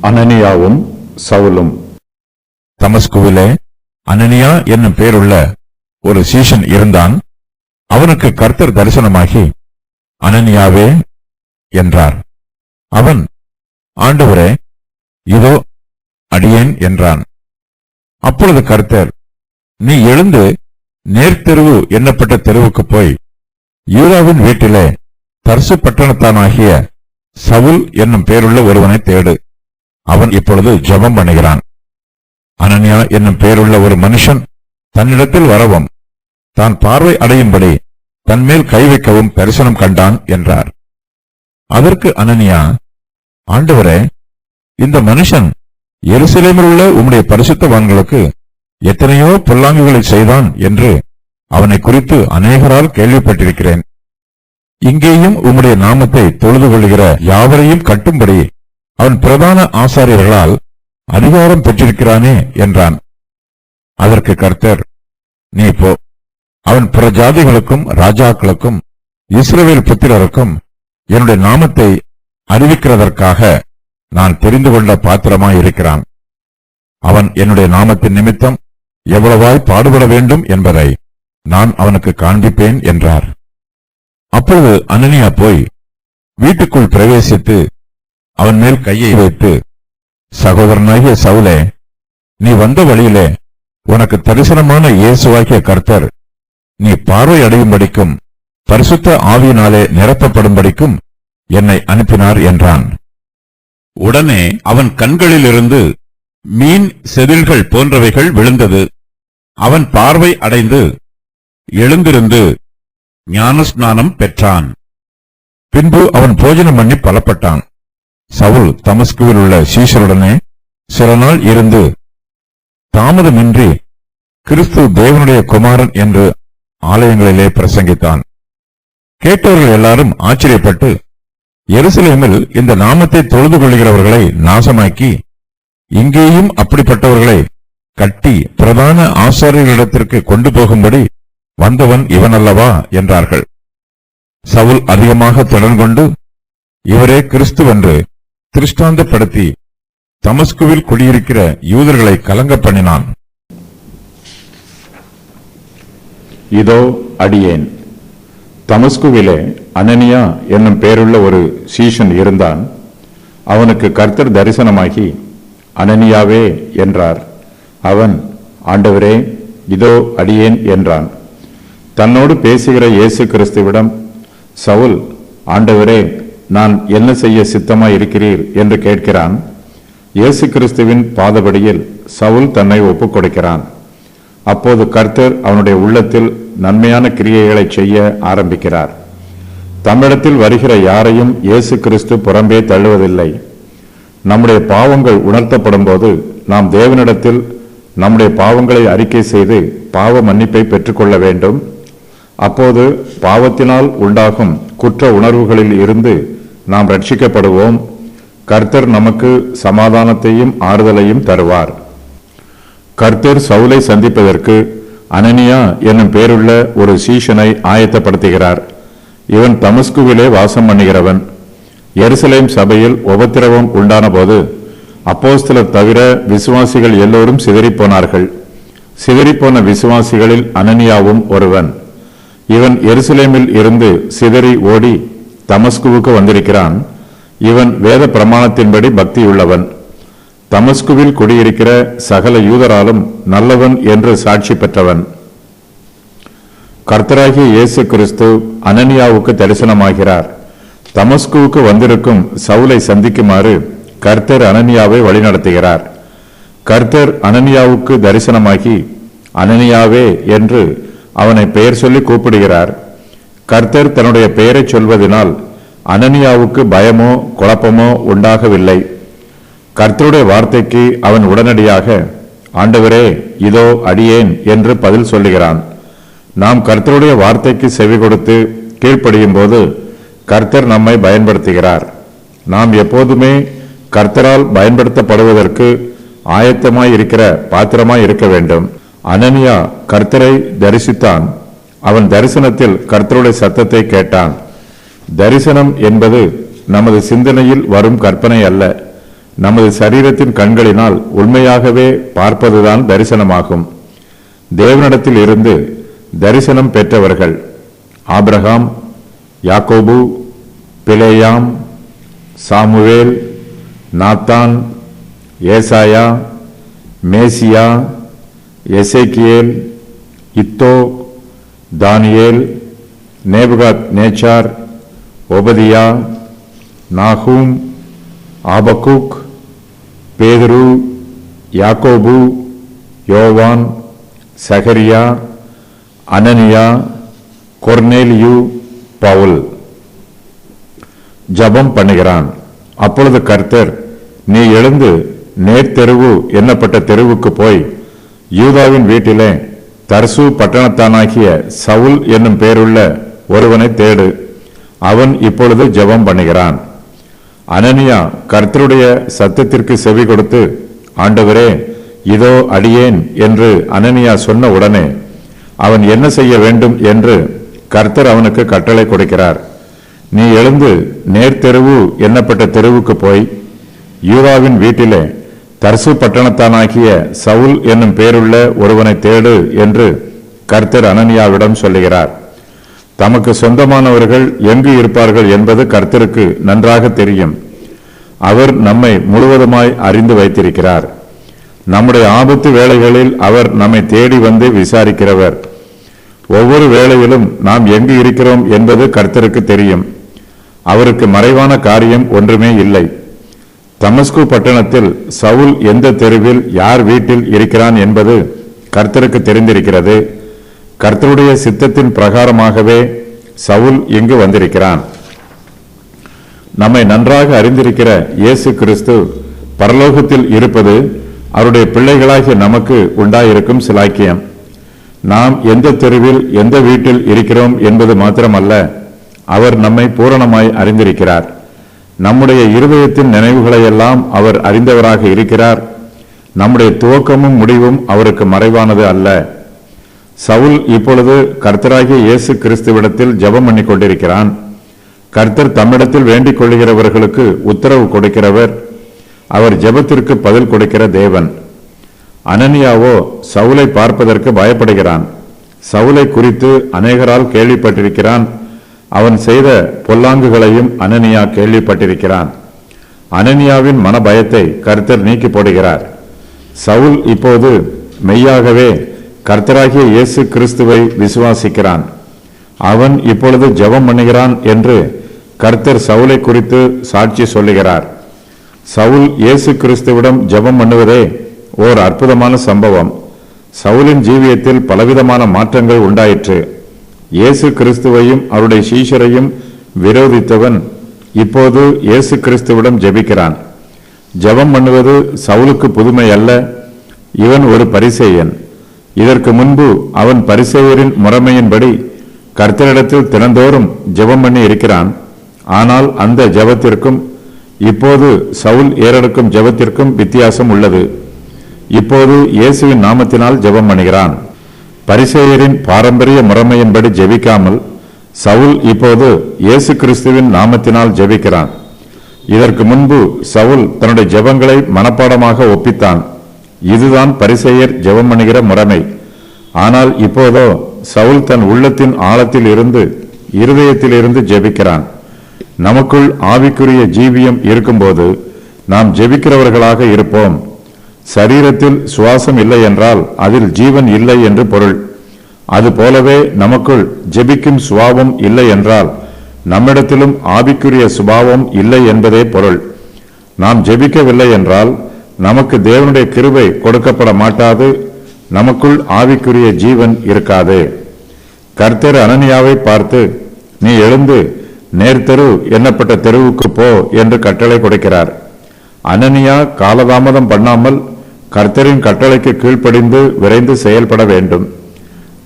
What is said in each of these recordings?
அனனியாவும் சவுலும். தமஸ்குவிலே அனனியா என்னும் பேருள்ள ஒரு சீஷன் இருந்தான். அவனுக்கு கர்த்தர் தரிசனமாகி, அனனியாவே என்றார். அவன், ஆண்டவரே, இதோ அடியேன் என்றான். அப்பொழுது கர்த்தர், நீ எழுந்து நேர்த்தெருவு எண்ணப்பட்ட தெருவுக்கு போய் யூதாவின் வீட்டிலே தர்சு பட்டணத்தானாகிய சவுல் என்னும் பேருள்ள ஒருவனை தேடு. அவன் இப்பொழுது ஜெபம் பண்ணுகிறான். அனனியா என்னும் பேருள்ள ஒரு மனுஷன் தன்னிடத்தில் வரவும் தான் பார்வை அடையும்படி தன்மேல் கை வைக்கவும் தரிசனம் கண்டான் என்றார். அதற்கு அனனியா, ஆண்டவரே, இந்த மனுஷன் எருசலேமில் உள்ள உம்முடைய பரிசுத்தவான்களுக்கு எத்தனையோ பொல்லாங்குகளை செய்தான் என்று அவனை குறித்து அநேகரால் கேள்விப்பட்டிருக்கிறேன். இங்கேயும் உம்முடைய நாமத்தை தொழுது கொள்கிற யாவரையும் கட்டும்படி அவன் பிரதான ஆசாரியர்களால் அதிகாரம் பெற்றிருக்கிறானே என்றான். அதற்கு கர்த்தர், நீ போ, அவன் பிற ஜாதிகளுக்கும் ராஜாக்களுக்கும் இஸ்ரவேல் புத்திரருக்கும் என்னுடைய நாமத்தை அறிவிக்கிறதற்காக நான் தெரிந்து கொண்ட பாத்திரமாயிருக்கிறான். அவன் என்னுடைய நாமத்தின் நிமித்தம் எவ்வளவாய் பாடுபட வேண்டும் என்பதை நான் அவனுக்கு காண்பிப்பேன் என்றார். அப்பொழுது அனனியா போய் வீட்டுக்குள் பிரவேசித்து அவன் மேல் கையை வைத்து, சகோதரனாகிய சவுலே, நீ வந்த வழியிலே உனக்கு தரிசனமான இயேசுவாகிய கர்த்தர் நீ பார்வை அடையும்படிக்கும் பரிசுத்த ஆவியினாலே நிரப்பப்படும்படிக்கும் என்னை அனுப்பினார் என்றான். உடனே அவன் கண்களிலிருந்து மீன் செதில்கள் போன்றவைகள் விழுந்தது. அவன் பார்வை அடைந்து எழுந்திருந்து ஞானஸ்நானம் பெற்றான். பின்பு அவன் போஜனம் பண்ணி பலப்பட்டான். சவுல் தமஸ்குவில் உள்ள சீஷருடனே சில நாள் இருந்து தாமதமின்றி கிறிஸ்து தேவனுடைய குமாரன் என்று ஆலயங்களிலே பிரசங்கித்தான். கேட்டவர்கள் எல்லாரும் ஆச்சரியப்பட்டு, எருசலேமில் இந்த நாமத்தை தொழுது கொள்கிறவர்களை நாசமாக்கி இங்கேயும் அப்படிப்பட்டவர்களை கட்டி பிரதான ஆசாரியர்களிடத்திற்கு கொண்டு போகும்படி வந்தவன் இவனல்லவா என்றார்கள். சவுல் அதிகமாக தொடர்கொண்டு இவரே கிறிஸ்துவென்று திருஷ்டாந்தப்படுத்தி தமஸ்குவில் குடியிருக்கிற யூதர்களை கலங்க பண்ணினான். இதோ அடியேன். தமஸ்குவிலே அனனியா என்னும் பேருள்ள ஒரு சீஷன் இருந்தான். அவனுக்கு கர்த்தர் தரிசனமாகி, அனனியாவே என்றார். அவன், ஆண்டவரே, இதோ அடியேன் என்றான். தன்னோடு பேசுகிற இயேசு கிறிஸ்துவிடம் சவுல், ஆண்டவரே, நான் என்ன செய்ய சித்தமாய் இருக்கிறீர் என்று கேட்கிறான். இயேசு கிறிஸ்துவின் பாதபடியில் சவுல் தன்னை ஒப்புக் கொடுக்கிறான். அப்போது கர்த்தர் அவனுடைய உள்ளத்தில் நன்மையான கிரியைகளை செய்ய ஆரம்பிக்கிறார். தம்மிடத்தில் வருகிற யாரையும் இயேசு கிறிஸ்து புறம்பே தள்ளுவதில்லை. நம்முடைய பாவங்கள் உணர்த்தப்படும் போது நாம் தேவனிடத்தில் நம்முடைய பாவங்களை அறிக்கை செய்து பாவ மன்னிப்பை பெற்றுக்கொள்ள வேண்டும். அப்போது பாவத்தினால் உண்டாகும் குற்ற உணர்வுகளில் இருந்து நாம் ரட்சிக்கப்படுவோம். கர்த்தர் நமக்கு சமாதானத்தையும் ஆறுதலையும் தருவார். கர்த்தர் சவுலை சந்திப்பதற்கு அனனியா என்னும் பேருள்ள ஒரு சீஷனை ஆயத்தப்படுத்துகிறார். இவன் தமஸ்குவிலே வாசம் பண்ணுகிறவன். எருசலேம் சபையில் உபத்திரவம் உண்டான போது அப்போஸ்தலர் தவிர விசுவாசிகள் எல்லோரும் சிதறிப்போனார்கள். சிதறிப்போன விசுவாசிகளில் அனனியாவும் ஒருவன். இவன் எருசலேமில் இருந்து சிதறி ஓடி தமஸ்குவுக்கு வந்திருக்கிறான். இவன் வேத பிரமாணத்தின்படி பக்தியுள்ளவன். தமஸ்குவில் குடியிருக்கிற சகல யூதராலும் நல்லவன் என்று சாட்சி பெற்றவன். கர்த்தராகிய இயேசு கிறிஸ்து அனனியாவுக்கு தரிசனமாகிறார். தமஸ்குவுக்கு வந்திருக்கும் சவுலை சந்திக்குமாறு கர்த்தர் அனனியாவை வழிநடத்துகிறார். கர்த்தர் அனனியாவுக்கு தரிசனமாகி, அனனியாவே என்று அவனை பெயர் சொல்லி கூப்பிடுகிறார். கர்த்தர் தன்னுடைய பெயரை சொல்வதனால் அனனியாவுக்கு பயமோ குழப்பமோ உண்டாகவில்லை. கர்த்தருடைய வார்த்தைக்கு அவன் உடனடியாக, ஆண்டவரே, இதோ அடியேன் என்று பதில் சொல்லுகிறான். நாம் கர்த்தருடைய வார்த்தைக்கு செவி கொடுத்து கீழ்ப்படியும் போது கர்த்தர் நம்மை பயன்படுத்துகிறார். நாம் எப்போதுமே கர்த்தரால் பயன்படுத்தப்படுவதற்கு ஆயத்தமாய் இருக்கிற பாத்திரமாய் இருக்க வேண்டும். அனனியா கர்த்தரை தரிசித்தான். அவன் தரிசனத்தில் கர்த்தருடைய சத்தத்தை கேட்டான். தரிசனம் என்பது நமது சிந்தனையில் வரும் கற்பனை அல்ல. நமது சரீரத்தின் கண்களினால் உண்மையாகவே பார்ப்பதுதான் தரிசனமாகும். தேவனிடத்தில் இருந்து தரிசனம் பெற்றவர்கள் ஆபிரகாம், யாக்கோபு, பிலேயாம், சாமுவேல், நாத்தான், ஏசாயா, மேசியா, எசேக்கியேல், இத்தோ, தானியேல், நேபுகாத் நேச்சார், ஒபதியா, நாகூம், ஆபக்குக், பேதுரு, யாக்கோபு, யோவான், சகரியா, அனனியா, கொர்நேலியு, பவுல். ஜபம் பண்ணுகிறான். அப்பொழுது கர்த்தர், நீ எழுந்து நேர்த்தெருவு என்னப்பட்ட தெருவுக்கு போய் யூதாவின் வீட்டிலே தர்சு பட்டணத்தானாகிய சவுல் என்னும் பேருள்ள ஒருவனை தேடு. அவன் இப்பொழுது ஜெபம் பண்ணுகிறான். அனனியா கர்த்தருடைய சத்தத்திற்கு செவி கொடுத்து, ஆண்டவரே, இதோ அடியேன் என்று அனனியா சொன்ன உடனே அவன் என்ன செய்ய வேண்டும் என்று கர்த்தர் அவனுக்கு கட்டளை கொடுக்கிறார். நீ எழுந்து நேர்த்தெருவு என்னப்பட்ட தெருவுக்கு போய் யூதாவின் வீட்டிலே தர்சு பட்டணத்தானாகிய சவுல் என்னும் பேருள்ள ஒருவனை தேடு என்று கர்த்தர் அனனியாவிடம் சொல்லுகிறார். தமக்கு சொந்தமானவர்கள் எங்கு இருப்பார்கள் என்பது கர்த்தருக்கு நன்றாக தெரியும். அவர் நம்மை முழுவதுமாய் அறிந்து வைத்திருக்கிறார். நம்முடைய ஆபத்து வேளைகளில் அவர் நம்மை தேடி வந்து விசாரிக்கிறவர். ஒவ்வொரு வேளையிலும் நாம் எங்கு இருக்கிறோம் என்பது கர்த்தருக்கு தெரியும். அவருக்கு மறைவான காரியம் ஒன்றுமே இல்லை. தமஸ்கு பட்டணத்தில் சவுல் எந்த தெருவில் யார் வீட்டில் இருக்கிறான் என்பது கர்த்தருக்கு தெரிந்திருக்கிறது. கர்த்தருடைய சித்தத்தின் பிரகாரமாகவே சவுல் இங்கு வந்திருக்கிறான். நம்மை நன்றாக அறிந்திருக்கிற இயேசு கிறிஸ்து பரலோகத்தில் இருப்பது அவருடைய பிள்ளைகளாகிய நமக்கு உண்டாயிருக்கும் சிலாக்கியம். நாம் எந்த தெருவில் எந்த வீட்டில் இருக்கிறோம் என்பது மாத்திரமல்ல, அவர் நம்மை பூரணமாய் அறிந்திருக்கிறார். நம்முடைய இருதயத்தின் நினைவுகளையெல்லாம் அவர் அறிந்தவராக இருக்கிறார். நம்முடைய துவக்கமும் முடிவும் அவருக்கு மறைவானது அல்ல. சவுல் இப்பொழுது கர்த்தராகிய இயேசு கிறிஸ்துவிடத்தில் ஜெபம் பண்ணி கொண்டிருக்கிறான். கர்த்தர் தம்மிடத்தில் வேண்டிக் கொள்கிறவர்களுக்கு உத்தரவு கொடுக்கிறவர். அவர் ஜெபத்திற்கு பதில் கொடுக்கிற தேவன். அனனியாவோ சவுலை பார்ப்பதற்கு பயப்படுகிறான். சவுலை குறித்து அநேகரால் கேள்விப்பட்டிருக்கிறான். அவன் செய்த பொல்லாங்குகளையும் அனனியா கேள்விப்பட்டிருக்கிறான். அனனியாவின் மனபயத்தை கர்த்தர் நீக்கி போடுகிறார். சவுல் இப்போது மெய்யாகவே கர்த்தராகிய இயேசு கிறிஸ்துவை விசுவாசிக்கிறான். அவன் இப்பொழுது ஜெபம் பண்ணுகிறான் என்று கர்த்தர் சவுலை குறித்து சாட்சி சொல்லுகிறார். சவுல் இயேசு கிறிஸ்துவிடம் ஜெபம் பண்ணுவதே ஓர் அற்புதமான சம்பவம். சவுலின் ஜீவியத்தில் பலவிதமான மாற்றங்கள் உண்டாயிற்று. இயேசு கிறிஸ்துவையும் அவருடைய சீஷரையும் விரோதித்தவன் இப்போது இயேசு கிறிஸ்துவிடம் ஜெபிக்கிறான். ஜெபம் பண்ணுவது சவுலுக்கு புதுமை அல்ல. இவன் ஒரு பரிசேயன். இதற்கு முன்பு அவன் பரிசேயரின் முறைமையின்படி கர்த்தரிடத்தில் தினந்தோறும் ஜெபம் பண்ணி இருக்கிறான். ஆனால் அந்த ஜெபத்திற்கும் இப்போது சவுல் ஏறெடுக்கும் ஜெபத்திற்கும் வித்தியாசம் உள்ளது. இப்போது இயேசுவின் நாமத்தினால் ஜெபம் பண்ணுகிறான். பரிசேயரின் பாரம்பரிய முறைமையின்படி ஜெபிக்காமல் சவுல் இப்போது இயேசு கிறிஸ்துவின் நாமத்தினால் ஜெபிக்கிறான். இதற்கு முன்பு சவுல் தன்னுடைய ஜெபங்களை மனப்பாடமாக ஒப்பித்தான். இதுதான் பரிசேயர் ஜெபம் பண்ணுகிற முறைமை. ஆனால் இப்போதோ சவுல் தன் உள்ளத்தின் ஆழத்தில் இருந்து இருதயத்தில் இருந்து ஜெபிக்கிறான். நமக்குள் ஆவிக்குரிய ஜீவியம் இருக்கும்போது நாம் ஜெபிக்கிறவர்களாக இருப்போம். சரீரத்தில் சுவாசம் இல்லை என்றால் அதில் ஜீவன் இல்லை என்று பொருள். அதுபோலவே நமக்குள் ஜெபிக்கும் சுபாவம் இல்லை என்றால் நம்மிடத்திலும் ஆவிக்குரிய சுபாவம் இல்லை என்பதே பொருள். நாம் ஜெபிக்கவில்லை என்றால் நமக்கு தேவனுடைய கிருபை கொடுக்கப்பட மாட்டாது. நமக்குள் ஆவிக்குரிய ஜீவன் இருக்காது. கர்த்தர் அனனியாவை பார்த்து, நீ எழுந்து நேர்த்தெரு என்னப்பட்ட தெருவுக்கு போ என்று கட்டளை கொடுக்கிறார். அனனியா காலதாமதம் பண்ணாமல் கர்த்தரின் கட்டளைக்கு கீழ்ப்படிந்து விரைந்து செயல்பட வேண்டும்.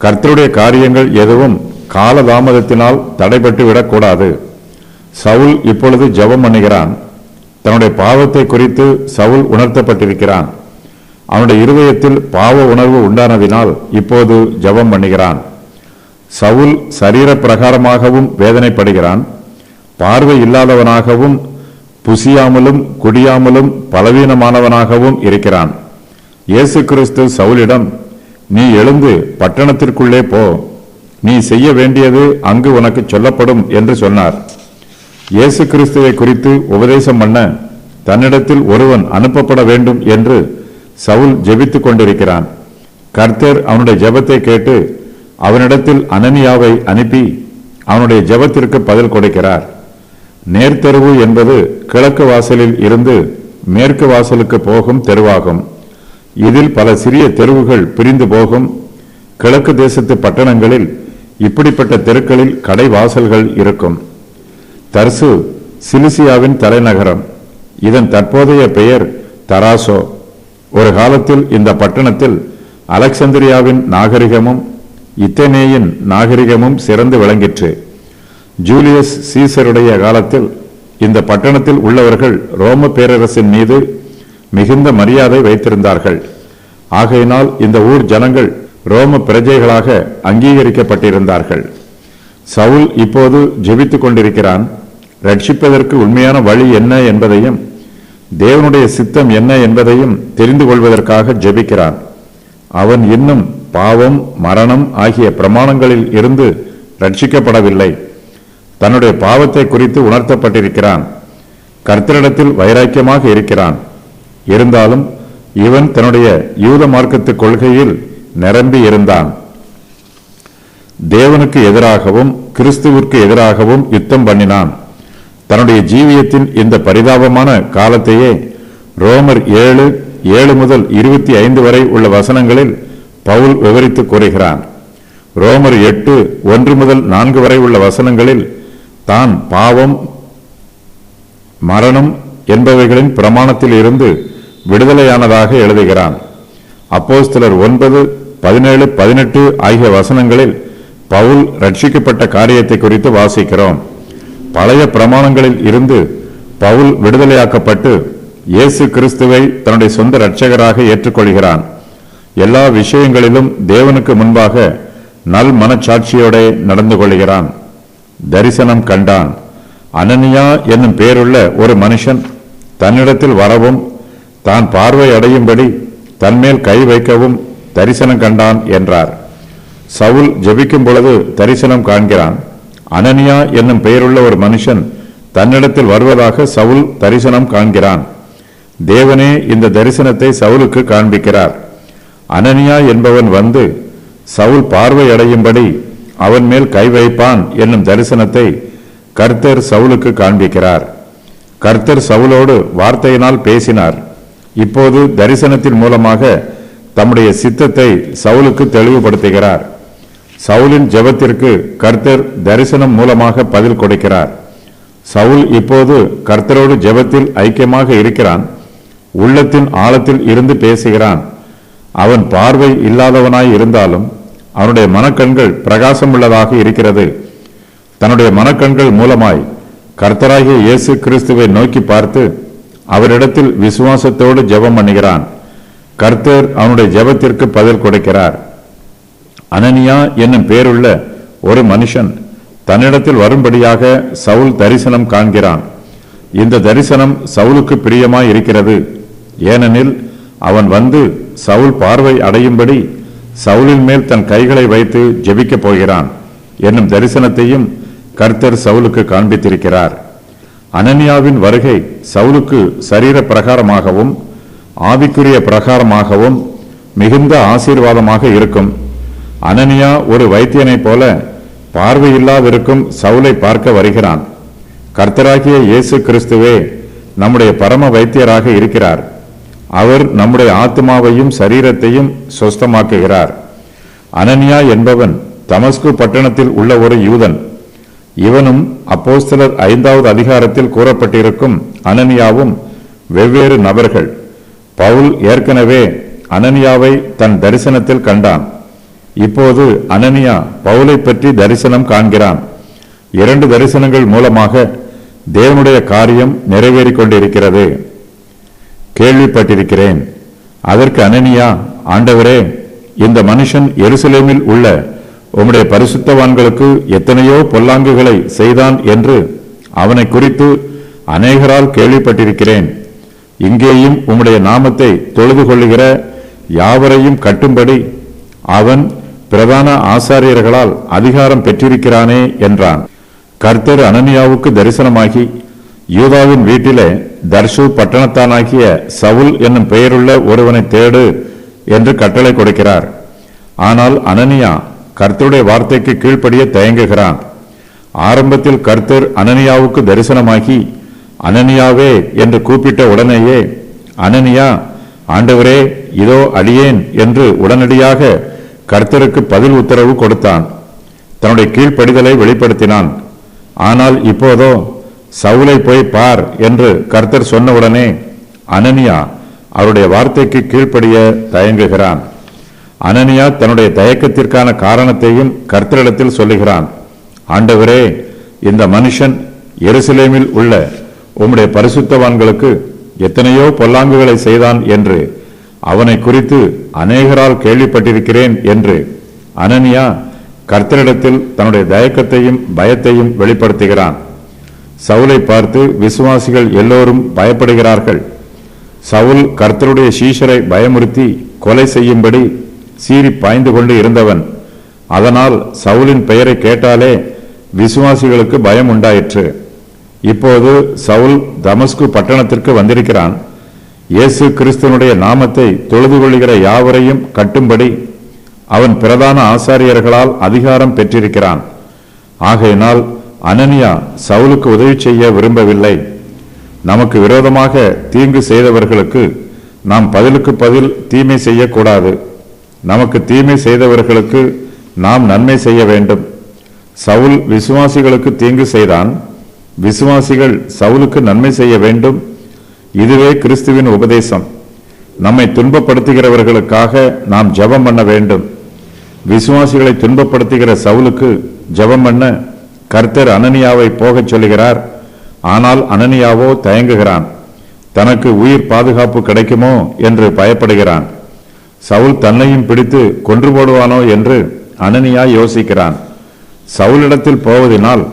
கர்த்தருடைய காரியங்கள் எதுவும் காலதாமதத்தினால் தடைபட்டு விடக்கூடாது. சவுல் இப்பொழுது ஜெபம் பண்ணுகிறான். தன்னுடைய பாவத்தை குறித்து சவுல் உணர்த்தப்பட்டிருக்கிறான். அவனுடைய இருதயத்தில் பாவ உணர்வு உண்டானதினால் இப்போது ஜெபம் பண்ணுகிறான். சவுல் சரீர பிரகாரமாகவும் வேதனைப்படுகிறான். பார்வை இல்லாதவனாகவும் புசியாமலும் குடியாமலும் பலவீனமானவனாகவும் இருக்கிறான். இயேசு கிறிஸ்து சவுலிடம், நீ எழுந்து பட்டணத்திற்குள்ளே போ, நீ செய்ய வேண்டியது அங்கு உனக்கு சொல்லப்படும் என்று சொன்னார். இயேசு கிறிஸ்துவை குறித்து உபதேசம் பண்ண தன்னிடத்தில் ஒருவன் அனுப்பப்பட வேண்டும் என்று சவுல் ஜெபித்துக் கொண்டிருக்கிறான். கர்த்தர் அவனுடைய ஜெபத்தை கேட்டு அவனிடத்தில் அனனியாவை அனுப்பி அவனுடைய ஜெபத்திற்கு பதில் கொடுக்கிறார். நேர்த்தெருவு என்பது கிழக்கு வாசலில் இருந்து மேற்கு வாசலுக்கு போகும் தெருவாகும். இதில் பல சிறிய தெருவுகள் பிரிந்து போகும். கிழக்கு தேசத்து பட்டணங்களில் இப்படிப்பட்ட தெருக்களில் கடை வாசல்கள் இருக்கும். தர்சு சிலிசியாவின் தலைநகரம். இதன் தற்போதைய பெயர் தராசோ. ஒரு காலத்தில் இந்த பட்டணத்தில் அலெக்சாந்திரியாவின் நாகரிகமும் இத்தனேயின் நாகரிகமும் சிறந்து விளங்கிற்று. ஜூலியஸ் சீசருடைய காலத்தில் இந்த பட்டணத்தில் உள்ளவர்கள் ரோம பேரரசின் மீது மிகுந்த மரியாதை வைத்திருந்தார்கள். ஆகையினால் இந்த ஊர் ஜனங்கள் ரோம பிரஜைகளாக அங்கீகரிக்கப்பட்டிருந்தார்கள். சவுல் இப்போது ஜெபித்துக் கொண்டிருக்கிறான். ரட்சிப்பதற்கு உண்மையான வழி என்ன என்பதையும் தேவனுடைய சித்தம் என்ன என்பதையும் தெரிந்து கொள்வதற்காக ஜெபிக்கிறான். அவன் இன்னும் பாவம், மரணம் ஆகிய பிரமாணங்களில் இருந்து ரட்சிக்கப்படவில்லை. தன்னுடைய பாவத்தை குறித்து உணர்த்தப்பட்டிருக்கிறான். கர்த்தரிடத்தில் வைராக்கியமாக இருக்கிறான். இருந்தாலும் இவன் தன்னுடைய யூத மார்க்கத்து கொள்கையில் நிரம்பி இருந்தான். தேவனுக்கு எதிராகவும் கிறிஸ்துவிற்கு எதிராகவும் யுத்தம் பண்ணினான். தன்னுடைய ஜீவியத்தின் இந்த பரிதாபமான காலத்தையே ரோமர் 7 முதல் 25 வரை உள்ள வசனங்களில் பவுல் விவரித்து கூறுகிறான். ரோமர் 8:1 முதல் 4 வரை உள்ள வசனங்களில் தான் பாவம், மரணம் என்பவைகளின் பிரமாணத்தில் இருந்து விடுதலையானதாக எழுதுகிறான். அப்போஸ்தலர் 9:17-18 ஆகிய வசனங்களில் பவுல் ரட்சிக்கப்பட்ட காரியத்தை குறித்து வாசிக்கிறோம். பழைய பிரமாணங்களில் இருந்து பவுல் விடுதலையாக்கப்பட்டு இயேசு கிறிஸ்துவை தன்னுடைய சொந்த இரட்சகராக ஏற்றுக்கொள்கிறான். எல்லா விஷயங்களிலும் தேவனுக்கு முன்பாக நல் மனச்சாட்சியோட நடந்து கொள்கிறான். தரிசனம் கண்டான். அனனியா என்னும் பேருள்ள ஒரு மனுஷன் தன்னிடத்தில் வரவும் தான் பார்வை அடையும்படி தன்மேல் கை வைக்கவும் தரிசனம் கண்டான் என்றார். சவுல் ஜெபிக்கும் பொழுது தரிசனம் காண்கிறான். அனனியா என்னும் பெயருள்ள ஒரு மனுஷன் தன்னிடத்தில் வருவதாக சவுல் தரிசனம் காண்கிறான். தேவனே இந்த தரிசனத்தை சவுலுக்கு காண்பிக்கிறார். அனனியா என்பவன் வந்து சவுல் பார்வை அடையும்படி அவன் மேல் கை வைப்பான் என்னும் தரிசனத்தை கர்த்தர் சவுலுக்கு காண்பிக்கிறார். கர்த்தர் சவுலோடு வார்த்தையினால் பேசினார். இப்போது தரிசனத்தின் மூலமாக தம்முடைய சித்தத்தை சவுலுக்கு தெளிவுபடுத்துகிறார். சவுலின் ஜெபத்திற்கு கர்த்தர் தரிசனம் மூலமாக பதில் கொடுக்கிறார். சவுல் இப்போது கர்த்தரோடு ஜெபத்தில் ஐக்கியமாக இருக்கிறான். உள்ளத்தின் ஆழத்தில் இருந்து பேசுகிறான். அவன் பார்வை இல்லாதவனாய் இருந்தாலும் அவனுடைய மனக்கண்கள் பிரகாசம் உள்ளதாக இருக்கிறது. தன்னுடைய மனக்கண்கள் மூலமாய் கர்த்தராகிய இயேசு கிறிஸ்துவை நோக்கி பார்த்து அவரிடத்தில் விசுவாசத்தோடு ஜெபம் பண்ணுகிறான். கர்த்தர் அவனுடைய ஜெபத்திற்கு பதில் கொடுக்கிறார். அனனியா என்னும் பேருள்ள ஒரு மனுஷன் தன்னிடத்தில் வரும்படியாக சவுல் தரிசனம் காண்கிறான். இந்த தரிசனம் சவுலுக்கு பிரியமாய் இருக்கிறது. ஏனெனில் அவன் வந்து சவுல் பார்வை அடையும்படி சவுலின் மேல் தன் கைகளை வைத்து ஜெபிக்கப் போகிறான் என்னும் தரிசனத்தையும் கர்த்தர் சவுலுக்கு காண்பித்திருக்கிறார். அனனியாவின் வருகை சவுலுக்கு சரீர பிரகாரமாகவும் ஆவிக்குரிய பிரகாரமாகவும் மிகுந்த ஆசீர்வாதமாக இருக்கும். அனனியா ஒரு வைத்தியனைப் போல பார்வையில்லாதிருக்கும் சவுலை பார்க்க வருகிறான். கர்த்தராகிய இயேசு கிறிஸ்துவே நம்முடைய பரம வைத்தியராக இருக்கிறார். அவர் நம்முடைய ஆத்மாவையும் சரீரத்தையும் சொஸ்தமாக்குகிறார். அனனியா என்பவன் தமஸ்கு பட்டணத்தில் உள்ள ஒரு யூதன். இவனும் அப்போஸ்தலர் 5வது அதிகாரத்தில் கூறப்பட்டிருக்கும் அனனியாவும் வெவ்வேறு நபர்கள். பவுல் ஏற்கனவே அனனியாவை தன் தரிசனத்தில் கண்டான். இப்போது அனனியா பவுலை பற்றி தரிசனம் காண்கிறான். 2 தரிசனங்கள் மூலமாக தேவனுடைய காரியம் நிறைவேறிக் கொண்டிருக்கிறது. கேள்விப்பட்டிருக்கிறேன். அதற்கு அனனியா, ஆண்டவரே, இந்த மனுஷன் எருசலேமில் உள்ள உம்முடைய பரிசுத்தவான்களுக்கு எத்தனையோ பொல்லாங்குகளை செய்தான் என்று அவனை குறித்து அநேகரால் கேள்விப்பட்டிருக்கிறேன். இங்கேயும் உம்முடைய நாமத்தை தொழுது கொள்ளுகிற யாவரையும் கட்டும்படி அவன் பிரதான ஆசாரியர்களால் அதிகாரம் பெற்றிருக்கிறானே என்றான். கர்த்தர் அனனியாவுக்கு தரிசனமாகி, யூதாவின் வீட்டிலே தர்சு பட்டணத்தானாகிய சவுல் என்னும் பெயருள்ள ஒருவனை தேடு என்று கட்டளை கொடுக்கிறார். ஆனால் அனனியா கர்த்தருடைய வார்த்தைக்கு கீழ்ப்படிய தயங்குகிறான். ஆரம்பத்தில் கர்த்தர் அனனியாவுக்கு தரிசனமாகி, அனனியாவே என்று கூப்பிட்ட உடனேயே அனனியா, ஆண்டவரே, இதோ அடியேன் என்று உடனடியாக கர்த்தருக்கு பதில் உத்தரவு கொடுத்தான். தன்னுடைய கீழ்ப்படிதலை வெளிப்படுத்தினான். ஆனால் இப்போதோ சவுலை போய் பார் என்று கர்த்தர் சொன்னவுடனே அனனியா அவருடைய வார்த்தைக்கு கீழ்ப்படிய தயங்குகிறான். அனனியா தன்னுடைய தயக்கத்திற்கான காரணத்தையும் கர்த்தரிடத்தில் சொல்லுகிறான். ஆண்டவரே, இந்த மனுஷன் எருசலேமில் உள்ள உம்முடைய பரிசுத்தவான்களுக்கு எத்தனையோ பொல்லாங்குகளை செய்தான் என்று அவனை குறித்து அநேகரால் கேள்விப்பட்டிருக்கிறேன் என்று அனனியா கர்த்தரிடத்தில் தன்னுடைய தயக்கத்தையும் பயத்தையும் வெளிப்படுத்துகிறான். சவுலை பார்த்து விசுவாசிகள் எல்லோரும் பயப்படுகிறார்கள். சவுல் கர்த்தருடைய சீஷரை பயமுறுத்தி கொலை செய்யும்படி சீறி பாய்ந்து கொண்டு இருந்தவன். அதனால் சவுலின் பெயரை கேட்டாலே விசுவாசிகளுக்கு பயம் உண்டாயிற்று. இப்போது சவுல் தமஸ்கு பட்டணத்திற்கு வந்திருக்கிறான். இயேசு கிறிஸ்துவனுடைய நாமத்தை தொழுது கொள்ளுகிற யாவரையும் கட்டும்படி அவன் பிரதான ஆசாரியர்களால் அதிகாரம் பெற்றிருக்கிறான். ஆகையினால் அனனியா சவுலுக்கு உதவி செய்ய விரும்பவில்லை. நமக்கு விரோதமாக தீங்கு செய்தவர்களுக்கு நாம் பதிலுக்கு பதில் தீமை செய்யக்கூடாது. நமக்கு தீமை செய்தவர்களுக்கு நாம் நன்மை செய்ய வேண்டும். சவுல் விசுவாசிகளுக்கு தீங்கு செய்தான். விசுவாசிகள் சவுலுக்கு நன்மை செய்ய வேண்டும். இதுவே கிறிஸ்துவின் உபதேசம். நம்மை துன்பப்படுத்துகிறவர்களுக்காக நாம் ஜெபம் பண்ண வேண்டும். விசுவாசிகளை துன்பப்படுத்துகிற சவுலுக்கு ஜெபம் பண்ண கர்த்தர் அனனியாவை போகச் சொல்லுகிறார். ஆனால் அனனியாவோ தயங்குகிறான். தனக்கு உயிர் பாதுகாப்பு கிடைக்குமோ என்று பயப்படுகிறான். சவுல் தன்னையும் பிடித்து கொன்று போடுவானோ என்று அனனியா யோசிக்கிறான். சவுலிடத்தில் போவதனால்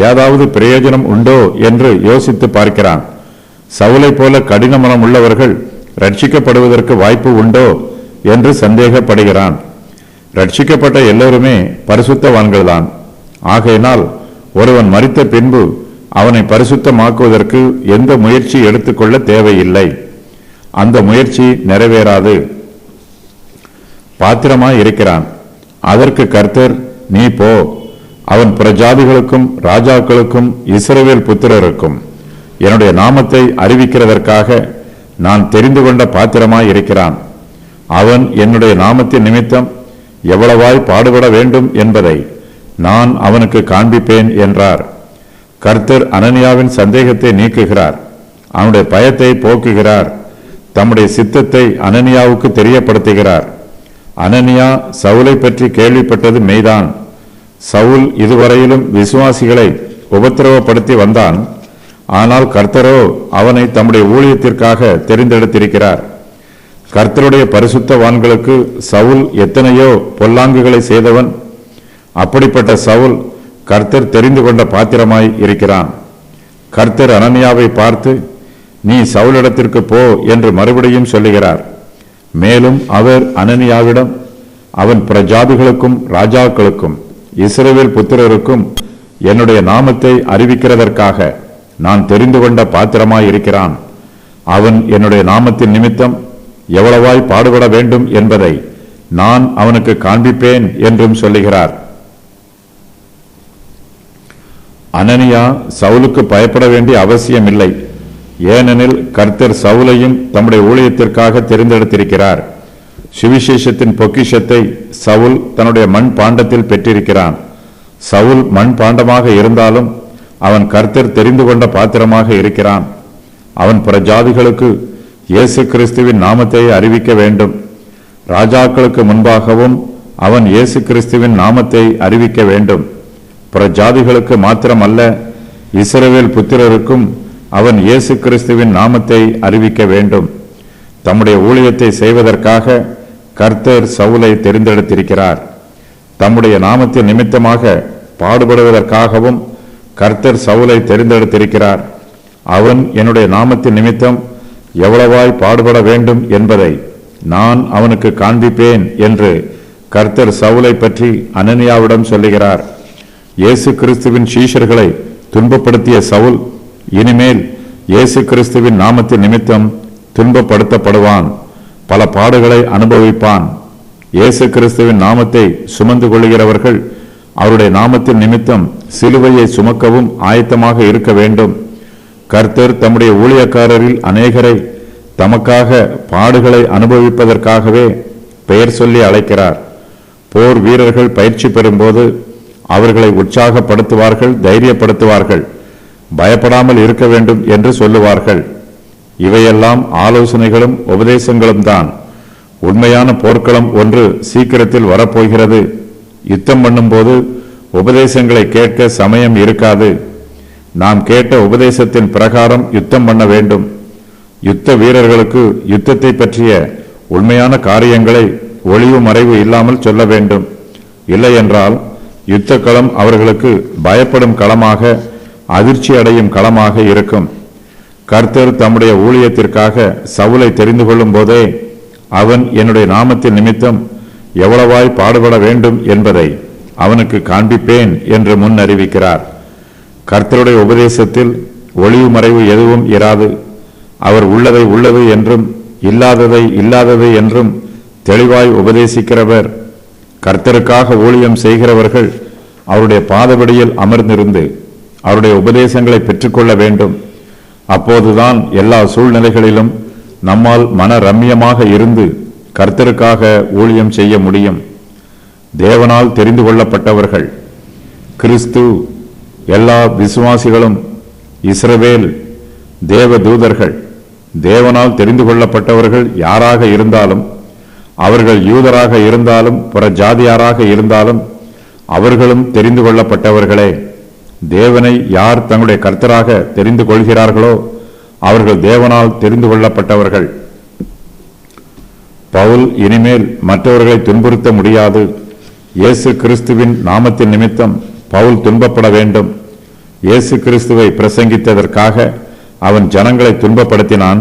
ஏதாவது பிரயோஜனம் உண்டோ என்று யோசித்து பார்க்கிறான். சவுலை போல கடின மனம் உள்ளவர்கள் ரட்சிக்கப்படுவதற்கு வாய்ப்பு உண்டோ என்று சந்தேகப்படுகிறான். ரட்சிக்கப்பட்ட எல்லோருமே பரிசுத்தவான்கள்தான். ஆகையினால் ஒருவன் மரித்த பின்பு அவனை பரிசுத்தமாக்குவதற்கு எந்த முயற்சி எடுத்துக்கொள்ள தேவையில்லை. அந்த முயற்சி நிறைவேறாது. பாத்திரமாய் இருக்கிறான். அதற்கு கர்த்தர், நீ போ, அவன் புறஜாதிகளுக்கும் ராஜாக்களுக்கும் இஸ்ரவேல் புத்திரருக்கும் என்னுடைய நாமத்தை அறிவிக்கிறதற்காக நான் தெரிந்து கொண்ட பாத்திரமாய் இருக்கிறான். அவன் என்னுடைய நாமத்தின் நிமித்தம் எவ்வளவாய் பாடுபட வேண்டும் என்பதை நான் அவனுக்கு காண்பிப்பேன் என்றார். கர்த்தர் அனனியாவின் சந்தேகத்தை நீக்குகிறார். அவனுடைய பயத்தை போக்குகிறார். தம்முடைய சித்தத்தை அனனியாவுக்கு தெரியப்படுத்துகிறார். அனனியா சவுலை பற்றி கேள்விப்பட்டது மெய்தான். சவுல் இதுவரையிலும் விசுவாசிகளை உபத்திரவப்படுத்தி வந்தான். ஆனால் கர்த்தரோ அவனை தம்முடைய ஊழியத்திற்காக தெரிந்தெடுத்திருக்கிறார். கர்த்தருடைய பரிசுத்தவான்களுக்கு சவுல் எத்தனையோ பொல்லாங்குகளை செய்தவன். அப்படிப்பட்ட சவுல் கர்த்தர் தெரிந்து கொண்ட பாத்திரமாய் இருக்கிறான். கர்த்தர் அனனியாவை பார்த்து, நீ சவுலிடத்திற்கு போ என்று மறுபடியும் சொல்லுகிறார். மேலும் அவர் அனனியாவிடம், அவன் பிரஜாதிகளுக்கும் ராஜாக்களுக்கும் இஸ்ரவேல் புத்திரருக்கும் என்னுடைய நாமத்தை அறிவிக்கிறதற்காக நான் தெரிந்து கொண்ட பாத்திரமாய் இருக்கிறான். அவன் என்னுடைய நாமத்தின் நிமித்தம் எவ்வளவாய் பாடுபட வேண்டும் என்பதை நான் அவனுக்கு காண்பிப்பேன் என்றும் சொல்லுகிறார். அனனியா சவுலுக்கு பயப்பட வேண்டிய அவசியமில்லை. ஏனெனில் கர்த்தர் சவுலையும் தம்முடைய ஊழியத்திற்காக தெரிந்தெடுத்திருக்கிறார். சுவிசேஷத்தின் பொக்கிஷத்தை சவுல் தன்னுடைய மண் பாண்டத்தில் பெற்றிருக்கிறான். சவுல் மண் பாண்டமாக இருந்தாலும் அவன் கர்த்தர் தெரிந்து கொண்ட பாத்திரமாக இருக்கிறான். அவன் பிரஜாதிகளுக்கு இயேசு கிறிஸ்துவின் நாமத்தை அறிவிக்க வேண்டும். ராஜாக்களுக்கு முன்பாகவும் அவன் இயேசு கிறிஸ்துவின் நாமத்தை அறிவிக்க வேண்டும். பிரஜாதிகளுக்கு மாத்திரமல்ல, இஸ்ரவேல் புத்திரருக்கும் அவன் இயேசு கிறிஸ்துவின் நாமத்தை அறிவிக்க வேண்டும். தம்முடைய ஊழியத்தை செய்வதற்காக கர்த்தர் சவுலை தெரிந்தெடுத்திருக்கிறார். தம்முடைய நாமத்தின் நிமித்தமாக பாடுபடுவதற்காகவும் கர்த்தர் சவுலை தெரிந்தெடுத்திருக்கிறார். அவன் என்னுடைய நாமத்தின் நிமித்தம் எவ்வளவாய் பாடுபட வேண்டும் என்பதை நான் அவனுக்கு காண்பிப்பேன் என்று கர்த்தர் சவுலை பற்றி அனனியாவிடம் சொல்லுகிறார். இயேசு கிறிஸ்துவின் சீஷர்களை துன்பப்படுத்திய சவுல் இனிமேல் இயேசு கிறிஸ்துவின் நாமத்தின் நிமித்தம் துன்பப்படுத்தப்படுவான், பல பாடுகளை அனுபவிப்பான். இயேசு கிறிஸ்துவின் நாமத்தை சுமந்து கொள்கிறவர்கள் அவருடைய நாமத்தின் நிமித்தம் சிலுவையை சுமக்கவும் ஆயத்தமாக இருக்க வேண்டும். கர்த்தர் தம்முடைய ஊழியக்காரரில் அநேகரை தமக்காக பாடுகளை அனுபவிப்பதற்காகவே பெயர் சொல்லி அழைக்கிறார். போர் வீரர்கள் பயிற்சி பெறும்போது அவர்களை உற்சாகப்படுத்துவார்கள், தைரியப்படுத்துவார்கள், பயப்படாமல் இருக்க வேண்டும் என்று சொல்லுவார்கள். இவையெல்லாம் ஆலோசனைகளும் உபதேசங்களும் தான். உண்மையான போர்க்களம் ஒன்று சீக்கிரத்தில் வரப்போகிறது. யுத்தம் பண்ணும்போது உபதேசங்களை கேட்க சமயம் இருக்காது. நாம் கேட்ட உபதேசத்தின் பிரகாரம் யுத்தம் பண்ண வேண்டும். யுத்த வீரர்களுக்கு யுத்தத்தை பற்றிய உண்மையான காரியங்களை ஒளிவு மறைவு இல்லாமல் சொல்ல வேண்டும். இல்லை என்றால் யுத்த களம் அவர்களுக்கு பயப்படும் களமாக, அதிர்ச்சி அடையும் களமாக இருக்கும். கர்த்தர் தம்முடைய ஊழியத்திற்காக சவுலை தெரிந்து கொள்ளும் போதே அவன் என்னுடைய நாமத்தின் நிமித்தம் எவ்வளவாய் பாடுபட வேண்டும் என்பதை அவனுக்கு காண்பிப்பேன் என்று முன் அறிவிக்கிறார். கர்த்தருடைய உபதேசத்தில் ஒளிவு மறைவு எதுவும் இராது. அவர் உள்ளதை உள்ளது என்றும் இல்லாததை இல்லாதது என்றும் தெளிவாய் உபதேசிக்கிறவர். கர்த்தருக்காக ஊழியம் செய்கிறவர்கள் அவருடைய பாதபடியில் அமர்ந்திருந்து அவருடைய உபதேசங்களை பெற்றுக்கொள்ள வேண்டும். அப்போதுதான் எல்லா சூழ்நிலைகளிலும் நம்மால் மன ரம்யமாக இருந்து கர்த்தருக்காக ஊழியம் செய்ய முடியும். தேவனால் தெரிந்து கொள்ளப்பட்டவர்கள் கிறிஸ்து, எல்லா விசுவாசிகளும், இஸ்ரவேல், தேவ தூதர்கள், தேவனால் தெரிந்து கொள்ளப்பட்டவர்கள் யாராக இருந்தாலும், அவர்கள் யூதராக இருந்தாலும் புற ஜாதியாராக இருந்தாலும் அவர்களும் தெரிந்து கொள்ளப்பட்டவர்களே. தேவனை யார் தங்களுடைய கர்த்தராக தெரிந்து கொள்கிறார்களோ அவர்கள் தேவனால் தெரிந்து கொள்ளப்பட்டவர்கள். பவுல் இனிமேல் மற்றவர்களை துன்புறுத்த முடியாது. இயேசு கிறிஸ்துவின் நாமத்தின் நிமித்தம் பவுல் துன்பப்பட வேண்டும். இயேசு கிறிஸ்துவை பிரசங்கித்ததற்காக அவன் ஜனங்களை துன்பப்படுத்தினான்.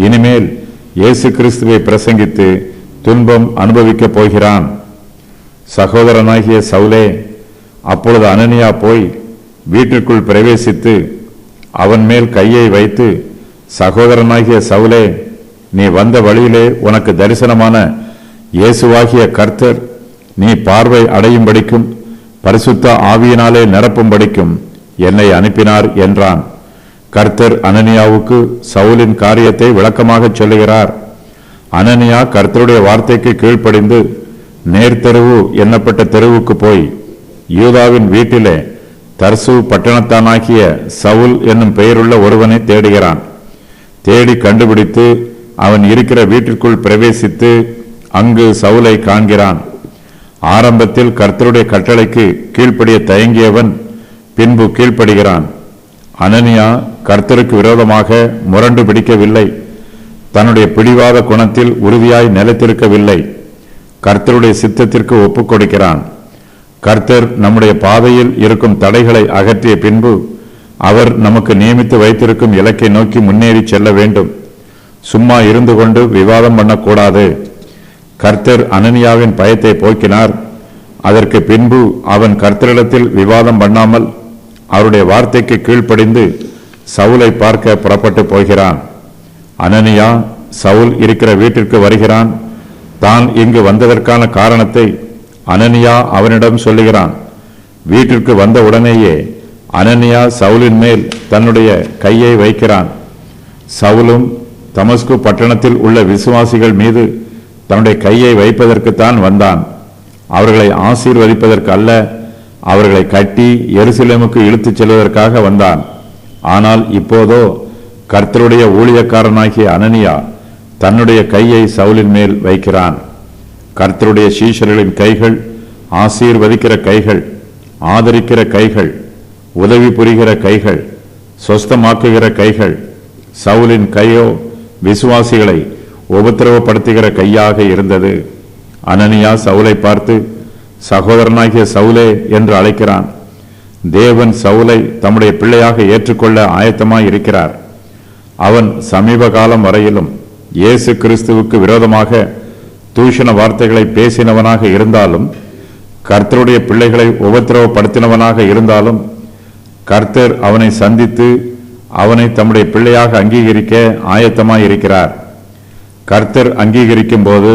இனிமேல் இயேசு கிறிஸ்துவை பிரசங்கித்து துன்பம் அனுபவிக்கப் போகிறான். சகோதரனாகிய சவுலே, அப்பொழுது அனனியா போய் வீட்டிற்குள் பிரவேசித்து அவன் மேல் கையை வைத்து, சகோதரனாகிய சவுலே, நீ வந்த வழியிலே உனக்கு தரிசனமான இயேசுவாகிய கர்த்தர் நீ பார்வை அடையும்படிக்கும் பரிசுத்த ஆவியினாலே நிரப்பும்படிக்கும் என்னை அனுப்பினார் என்றான். கர்த்தர் அனனியாவுக்கு சவுலின் காரியத்தை விளக்கமாக சொல்லுகிறார். அனனியா கர்த்தருடைய வார்த்தைக்கு கீழ்ப்படிந்து நேர்த்தெருவு எண்ணப்பட்ட தெருவுக்கு போய் யூதாவின் வீட்டிலே தர்சு பட்டணத்தானாகிய சவுல் என்னும் பெயருள்ள ஒருவனை தேடுகிறான். தேடி கண்டுபிடித்து அவன் இருக்கிற வீட்டிற்குள் பிரவேசித்து அங்கு சவுலை காண்கிறான். ஆரம்பத்தில் கர்த்தருடைய கட்டளைக்கு கீழ்ப்படிய தயங்கியவன் பின்பு கீழ்ப்படுகிறான். அனனியா கர்த்தருக்கு விரோதமாக முரண்டு பிடிக்கவில்லை. தன்னுடைய பிடிவாத குணத்தில் உறுதியாய் நிலைத்திருக்கவில்லை. கர்த்தருடைய சித்தத்திற்கு ஒப்புக் கொடுக்கிறான். கர்த்தர் நம்முடைய பாதையில் இருக்கும் தடைகளை அகற்றிய பின்பு அவர் நமக்கு நியமித்து வைத்திருக்கும் இலக்கை நோக்கி முன்னேறி செல்ல வேண்டும். சும்மா இருந்து கொண்டு விவாதம் பண்ணக்கூடாது. கர்த்தர் அனனியாவின் பயத்தை போக்கினார். அதற்கு பின்பு அவன் கர்த்தரிடத்தில் விவாதம் பண்ணாமல் அவருடைய வார்த்தைக்கு கீழ்ப்படிந்து சவுலை பார்க்க புறப்பட்டு போகிறான். அனனியா சவுல் இருக்கிற வீட்டிற்கு வருகிறான். தான் இங்கு வந்ததற்கான காரணத்தை அனனியா அவனிடம் சொல்லுகிறான். வீட்டிற்கு வந்த உடனேயே அனனியா சவுலின் மேல் தன்னுடைய கையை வைக்கிறான். சவுலும் தமஸ்கு பட்டணத்தில் உள்ள விசுவாசிகள் மீது தன்னுடைய கையை வைப்பதற்குத்தான் வந்தான். அவர்களை ஆசீர்வதிப்பதற்கு அல்ல, அவர்களை கட்டி எருசலேமுக்கு இழுத்துச் செல்வதற்காக வந்தான். ஆனால் இப்போதோ கர்த்தருடைய ஊழியக்காரனாகிய அனனியா தன்னுடைய கையை சவுலின் மேல் வைக்கிறான். கர்த்தருடைய சீஷர்களின் கைகள் ஆசீர்வதிக்கிற கைகள், ஆதரிக்கிற கைகள், உதவி புரிகிற கைகள், சொஸ்தமாக்குகிற கைகள். சவுலின் கையோ விசுவாசிகளை உபத்திரவப்படுத்துகிற கையாக இருந்தது. அனனியா சவுலை பார்த்து, சகோதரனாகிய சவுலே என்று அழைக்கிறான். தேவன் சவுலை தம்முடைய பிள்ளையாக ஏற்றுக்கொள்ள ஆயத்தமாய் இருக்கிறார். அவன் சமீப காலம் வரையிலும் இயேசு கிறிஸ்துவுக்கு விரோதமாக தூஷண வார்த்தைகளை பேசினவனாக இருந்தாலும், கர்த்தருடைய பிள்ளைகளை உபத்திரவப்படுத்தினவனாக இருந்தாலும், கர்த்தர் அவனை சந்தித்து அவனை தம்முடைய பிள்ளையாக அங்கீகரிக்க ஆயத்தமாயிருக்கிறார். கர்த்தர் அங்கீகரிக்கும் போது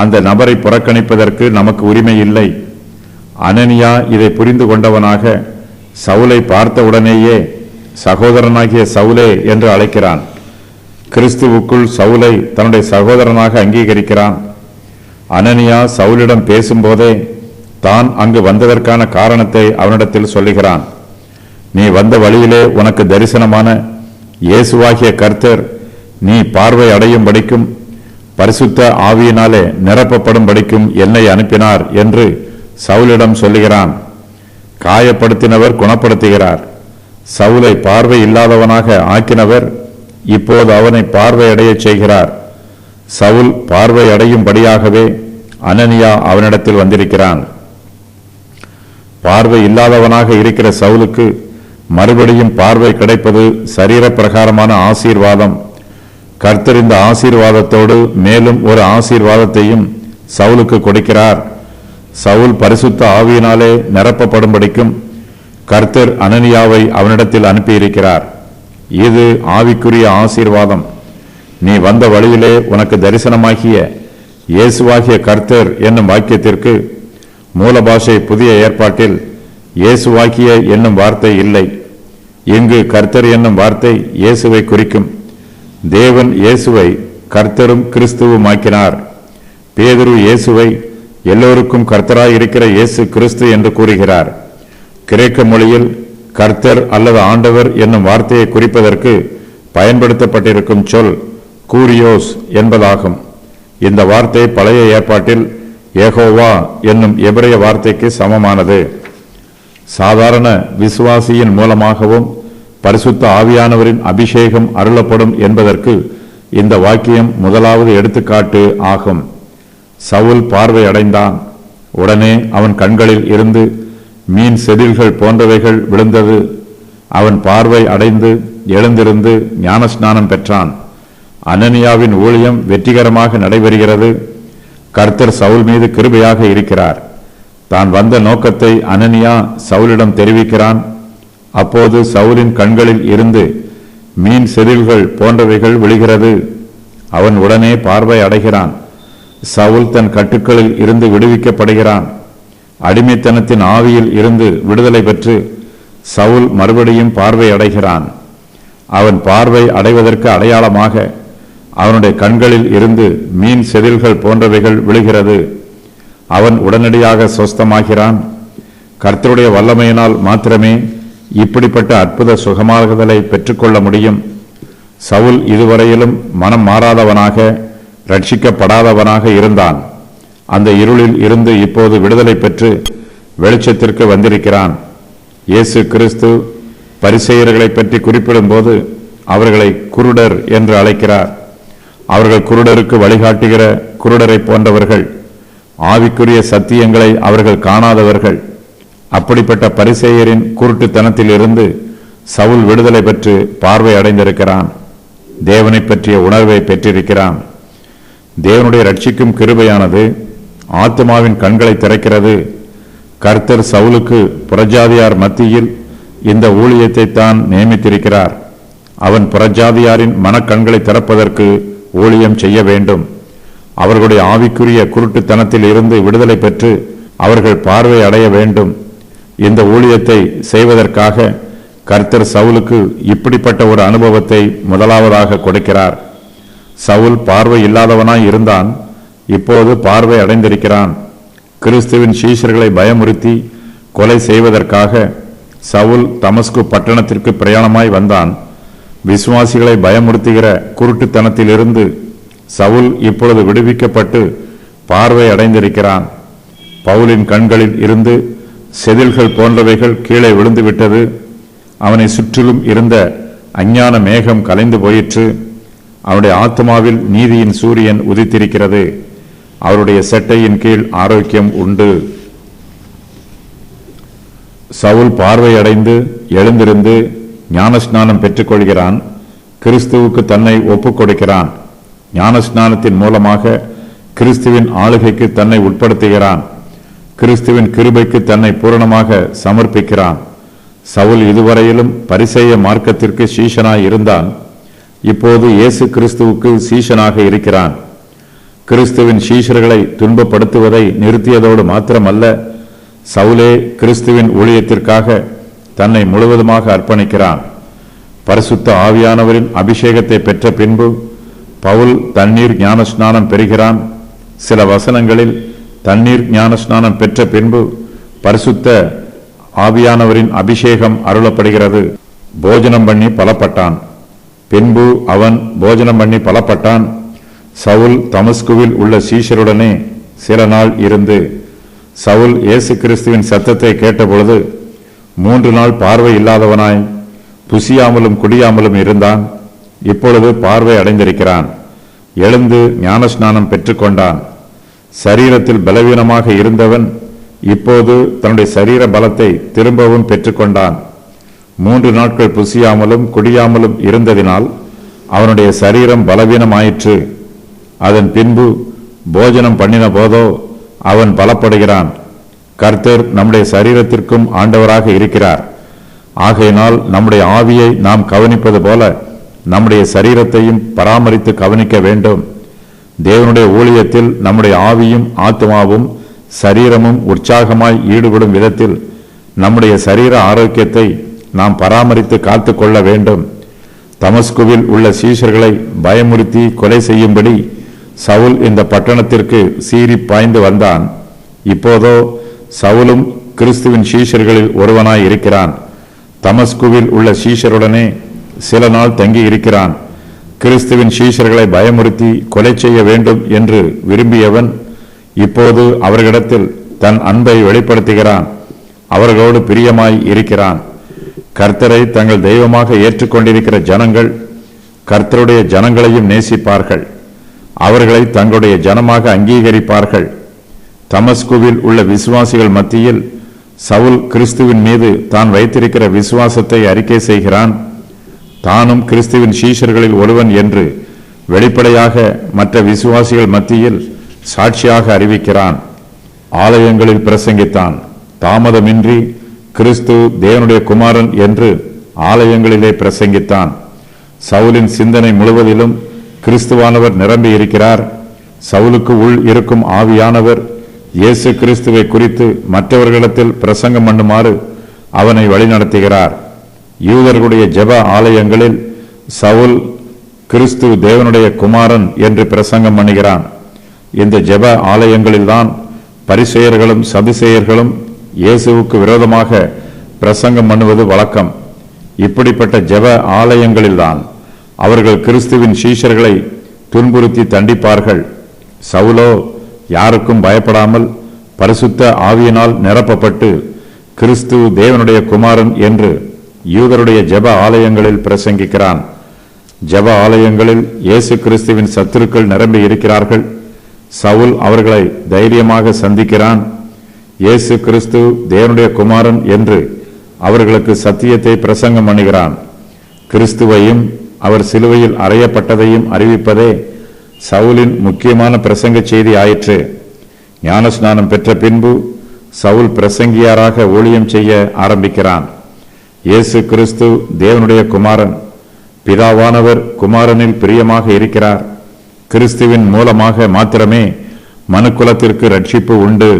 அந்த நபரை புறக்கணிப்பதற்கு நமக்கு உரிமை இல்லை. அனனியா இதை புரிந்து கொண்டவனாக சவுலை பார்த்தவுடனேயே சகோதரனாகிய சவுலே என்று அழைக்கிறான். கிறிஸ்துவுக்குள் சவுலை தன்னுடைய சகோதரனாக அங்கீகரிக்கிறான். அனனியா சவுலிடம் பேசும்போதே தான் அங்கு வந்ததற்கான காரணத்தை அவனிடத்தில் சொல்லுகிறான். நீ வந்த வழியிலே உனக்கு தரிசனமான இயேசுவாகிய கர்த்தர் நீ பார்வை அடையும்படிக்கும் பரிசுத்த ஆவியினாலே நிரப்பப்படும்படிக்கும் என்னை அனுப்பினார் என்று சவுலிடம் சொல்லுகிறான். காயப்படுத்தினவர் குணப்படுத்துகிறார். சவுலை பார்வை இல்லாதவனாக ஆக்கினவர் இப்போது அவனை பார்வை அடையச் செய்கிறார். சவுல் பார்வை அடையும்படியாகவே அனனியா அவனிடத்தில் வந்திருக்கிறான். பார்வை இல்லாதவனாக இருக்கிற சவுலுக்கு மறுபடியும் பார்வை கிடைப்பது சரீர பிரகாரமான ஆசீர்வாதம். கர்த்தர் இந்த ஆசீர்வாதத்தோடு மேலும் ஒரு ஆசீர்வாதத்தையும் சவுலுக்கு கொடுக்கிறார். சவுல் பரிசுத்த ஆவியினாலே நிரப்பப்படும்படிக்கும் கர்த்தர் அனனியாவை அவனிடத்தில் அனுப்பியிருக்கிறார். இது ஆவிக்குரிய ஆசீர்வாதம். நீ வந்த வழியிலே உனக்கு தரிசனமாகிய இயேசுவாகிய கர்த்தர் என்னும் வாக்கியத்திற்கு மூல பாஷை புதிய ஏற்பாட்டில் இயேசுவாகிய என்னும் வார்த்தை இல்லை. இங்கு கர்த்தர் என்னும் வார்த்தை இயேசுவை குறிக்கும். தேவன் இயேசுவை கர்த்தரும் கிறிஸ்துவுமாக்கினார். பேதுரு இயேசுவை எல்லோருக்கும் கர்த்தராய் இருக்கிற இயேசு கிறிஸ்து என்று கூறுகிறார். கிரேக்க மொழியில் கர்த்தர் அல்லது ஆண்டவர் என்னும் வார்த்தையை குறிப்பதற்கு பயன்படுத்தப்பட்டிருக்கும் சொல் கூரியோஸ் என்பதாகும். இந்த வார்த்தை பழைய ஏற்பாட்டில் யெகோவா என்னும் எபிரேய வார்த்தைக்கு சமமானது. சாதாரண விசுவாசியின் மூலமாகவும் பரிசுத்த ஆவியானவரின் அபிஷேகம் அருளப்படும் என்பதற்கு இந்த வாக்கியம் முதலாவது எடுத்துக்காட்டு ஆகும். சவுல் பார்வை அடைந்தான். உடனே அவன் கண்களில் இருந்து மீன் செதில்கள் போன்றவைகள் விழுந்தது. அவன் பார்வை அடைந்து எழுந்திருந்து ஞானஸ்நானம் பெற்றான். அனனியாவின் ஊழியம் வெற்றிகரமாக நடைபெறுகிறது. கர்த்தர் சவுல் மீது கிருபையாக இருக்கிறார். தான் வந்த நோக்கத்தை அனனியா சவுலிடம் தெரிவிக்கிறான். அப்போது சவுலின் கண்களில் இருந்து மீன் செதில்கள் போன்றவைகள் விழுகிறது. அவன் உடனே பார்வை அடைகிறான். சவுல் தன் கட்டுக்களில் இருந்து விடுவிக்கப்படுகிறான். அடிமைத்தனத்தின் ஆவியில் இருந்து விடுதலை பெற்று சவுல் மறுபடியும் பார்வை அடைகிறான். அவன் பார்வை அடைவதற்கு அடையாளமாக அவனுடைய கண்களில் இருந்து மீன் செதில்கள் போன்றவைகள் விழுகிறது. அவன் உடனடியாக சொஸ்தமாகிறான். கர்த்தருடைய வல்லமையினால் மாத்திரமே இப்படிப்பட்ட அற்புத சுகமாகுதலை பெற்றுக்கொள்ள முடியும். சவுல் இதுவரையிலும் மனம் மாறாதவனாக ரட்சிக்கப்படாதவனாக இருந்தான். அந்த இருளில் இருந்து இப்போது விடுதலை பெற்று வெளிச்சத்திற்கு வந்திருக்கிறான். இயேசு கிறிஸ்து பரிசேயர்களை பற்றி குறிப்பிடும் போது அவர்களை குருடர் என்று அழைக்கிறார். அவர்கள் குருடருக்கு வழிகாட்டுகிற குருடரை போன்றவர்கள். ஆவிக்குரிய சத்தியங்களை அவர்கள் காணாதவர்கள். அப்படிப்பட்ட பரிசேயரின் குருட்டுத்தனத்தில் இருந்து சவுல் விடுதலை பெற்று பார்வை அடைந்திருக்கிறான். தேவனை பற்றிய உணர்வை பெற்றிருக்கிறான். தேவனுடைய ரட்சிக்கும் கிருபையானது ஆத்மாவின் கண்களை திறக்கிறது. கர்த்தர் சவுலுக்கு புறஜாதியார் மத்தியில் இந்த ஊழியத்தை தான் நியமித்திருக்கிறார். அவன் புறஜாதியாரின் மனக்கண்களை திறப்பதற்கு ஊழியம் செய்ய வேண்டும். அவர்களுடைய ஆவிக்குரிய குருட்டுத்தனத்தில் இருந்து விடுதலை பெற்று அவர்கள் பார்வை அடைய வேண்டும். இந்த ஊழியத்தை செய்வதற்காக கர்த்தர் சவுலுக்கு இப்படிப்பட்ட ஒரு அனுபவத்தை முதலாவதாக கொடுக்கிறார். சவுல் பார்வை இல்லாதவனாய் இருந்தான். இப்போது பார்வை அடைந்திருக்கிறான். கிறிஸ்துவின் சீஷர்களை பயமுறுத்தி கொலை செய்வதற்காக சவுல் தமஸ்கு பட்டணத்திற்கு பிரயாணமாய் வந்தான். விசுவாசிகளை பயமுறுத்துகிற குருட்டுத்தனத்திலிருந்து சவுல் இப்பொழுது விடுவிக்கப்பட்டு பார்வை அடைந்திருக்கிறான். பவுலின் கண்களில் இருந்து செதில்கள் போன்றவைகள் கீழே விழுந்துவிட்டது. அவனை சுற்றிலும் இருந்த அஞ்ஞான மேகம் கலைந்து போயிற்று. அவருடைய ஆத்மாவில் நீதியின் சூரியன் உதித்திருக்கிறது. அவருடைய செட்டையின் கீழ் ஆரோக்கியம் உண்டு. சவுல் பார்வை அடைந்து எழுந்திருந்து ஞானஸ்நானம் பெற்றுக்கொள்கிறான். கிறிஸ்துவுக்கு தன்னை ஒப்புக் கொடுக்கிறான். ஞானஸ்நானத்தின் மூலமாக கிறிஸ்துவின் ஆளுகைக்கு தன்னை உட்படுத்துகிறான். கிறிஸ்துவின் கிருபைக்கு தன்னை பூரணமாக சமர்ப்பிக்கிறான். சவுல் இதுவரையிலும் பரிசேய மார்க்கத்திற்கு சீஷனாய் இருந்தான். இப்போது இயேசு கிறிஸ்துவுக்கு சீஷனாக இருக்கிறான். கிறிஸ்துவின் சீஷர்களை துன்பப்படுத்துவதை நிறுத்தியதோடு மாத்திரமல்ல, சவுலே கிறிஸ்துவின் ஊழியத்திற்காக தன்னை முழுவதுமாக அர்ப்பணிக்கிறான். பரிசுத்த ஆவியானவரின் அபிஷேகத்தை பெற்ற பின்பு பவுல் தண்ணீர் ஞானஸ்நானம் பெறுகிறான். சில வசனங்களில் தண்ணீர் ஞானஸ்நானம் பெற்ற பின்பு பரிசுத்த ஆவியானவரின் அபிஷேகம் அருளப்படுகிறது. போஜனம் பண்ணி பலப்பட்டான். பின்பு அவன் போஜனம் பண்ணி பலப்பட்டான். சவுல் தமஸ்குவில் உள்ள சீஷருடனே சில நாள் இருந்து, சவுல் இயேசு கிறிஸ்துவின் சத்தத்தை கேட்டபொழுது 3 நாள் பார்வை இல்லாதவனாய் புசியாமலும் குடியாமலும் இருந்தான். இப்பொழுது பார்வை அடைந்திருக்கிறான். எழுந்து ஞானஸ்நானம் பெற்றுக்கொண்டான். சரீரத்தில் பலவீனமாக இருந்தவன் இப்போது தன்னுடைய சரீர பலத்தை திரும்பவும் பெற்றுக்கொண்டான். 3 நாட்கள் புசியாமலும் குடியாமலும் இருந்ததினால் அவனுடைய சரீரம் பலவீனமாயிற்று. அதன் பின்பு போஜனம் பண்ணின போதோ அவன் பலப்படுகிறான். கர்த்தர் நம்முடைய சரீரத்திற்கும் ஆண்டவராக இருக்கிறார். ஆகையினால் நம்முடைய ஆவியை நாம் கவனிப்பது போல நம்முடைய சரீரத்தையும் பராமரித்து கவனிக்க வேண்டும். தேவனுடைய ஊழியத்தில் நம்முடைய ஆவியும் ஆத்மாவும் சரீரமும் உற்சாகமாய் ஈடுபடும் விதத்தில் நம்முடைய சரீர ஆரோக்கியத்தை நாம் பராமரித்து காத்து கொள்ள வேண்டும். தமஸ்குவில் உள்ள சீஷர்களை பயமுறுத்தி கொலை செய்யும்படி சவுல் இந்த பட்டணத்திற்கு சீறி பாய்ந்து வந்தான். இப்போதோ சவுலும் கிறிஸ்துவின் சீஷர்களில் ஒருவனாய் இருக்கிறான். தமஸ்குவில் உள்ள சீஷருடனே சில நாள் தங்கி இருக்கிறான். கிறிஸ்துவின் சீஷர்களை பயமுறுத்தி கொலை செய்ய வேண்டும் என்று விரும்பியவன் இப்போது அவர்களிடத்தில் தன் அன்பை வெளிப்படுத்துகிறான். அவர்களோடு பிரியமாய் இருக்கிறான். கர்த்தரை தங்கள் தெய்வமாக ஏற்றுக்கொண்டிருக்கிற ஜனங்கள் கர்த்தருடைய ஜனங்களையும் நேசிப்பார்கள். அவர்களை தங்களுடைய ஜனமாக அங்கீகரிப்பார்கள். தமஸ்குவில் உள்ள விசுவாசிகள் மத்தியில் சவுல் கிறிஸ்துவின் மீது தான் வைத்திருக்கிற விசுவாசத்தை அறிக்கை செய்கிறான். தானும் கிறிஸ்துவின் சீஷர்களில் ஒருவன் என்று வெளிப்படையாக மற்ற விசுவாசிகள் மத்தியில் சாட்சியாக அறிவிக்கிறான். ஆலயங்களில் பிரசங்கித்தான். தாமதமின்றி கிறிஸ்து தேவனுடைய குமாரன் என்று ஆலயங்களிலே பிரசங்கித்தான். சவுலின் சிந்தனை முழுவதிலும் கிறிஸ்துவானவர் நிரம்பி இருக்கிறார். சவுலுக்கு உள் இருக்கும் ஆவியானவர் இயேசு கிறிஸ்துவை குறித்து மற்றவர்களிடத்தில் பிரசங்கம் பண்ணுமாறு அவனை வழிநடத்துகிறார். யூதர்களுடைய ஜெப ஆலயங்களில் சவுல் கிறிஸ்து தேவனுடைய குமாரன் என்று பிரசங்கம் பண்ணுகிறான். இந்த ஜெப ஆலயங்களில்தான் பரிசேயர்களும் சதுசேயர்களும் இயேசுவுக்கு விரோதமாக பிரசங்கம் பண்ணுவது வழக்கம். இப்படிப்பட்ட ஜெப ஆலயங்களில்தான் அவர்கள் கிறிஸ்துவின் சீஷர்களை துன்புறுத்தி தண்டிப்பார்கள். சவுலோ யாருக்கும் பயப்படாமல் பரிசுத்த ஆவியினால் நிரப்பப்பட்டு கிறிஸ்து தேவனுடைய குமாரன் என்று யூதருடைய ஜெப ஆலயங்களில் பிரசங்கிக்கிறான். ஜெப ஆலயங்களில் இயேசு கிறிஸ்துவின் சத்துருக்கள் நிரம்பி இருக்கிறார்கள். சவுல் அவர்களை தைரியமாக சந்திக்கிறான். இயேசு கிறிஸ்து தேவனுடைய குமாரன் என்று அவர்களுக்கு சத்தியத்தை பிரசங்கம் பண்ணுகிறான். கிறிஸ்துவையும் அவர் சிலுவையில் அறையப்பட்டதையும் அறிவிப்பதே சவுலின் முக்கியமான பிரசங்க செய்தி ஆயிற்று. ஞானஸ்நானம் பெற்ற பின்பு சவுல் பிரசங்கியாராக ஊழியம் செய்ய ஆரம்பிக்கிறான். இயேசு கிறிஸ்து தேவனுடைய குமாரன். பிதாவானவர் குமாரனில் பிரியமாக இருக்கிறார். கிறிஸ்துவின் மூலமாக மாத்திரமே மனுக்குலத்திற்கு ரட்சிப்பு உண்டு.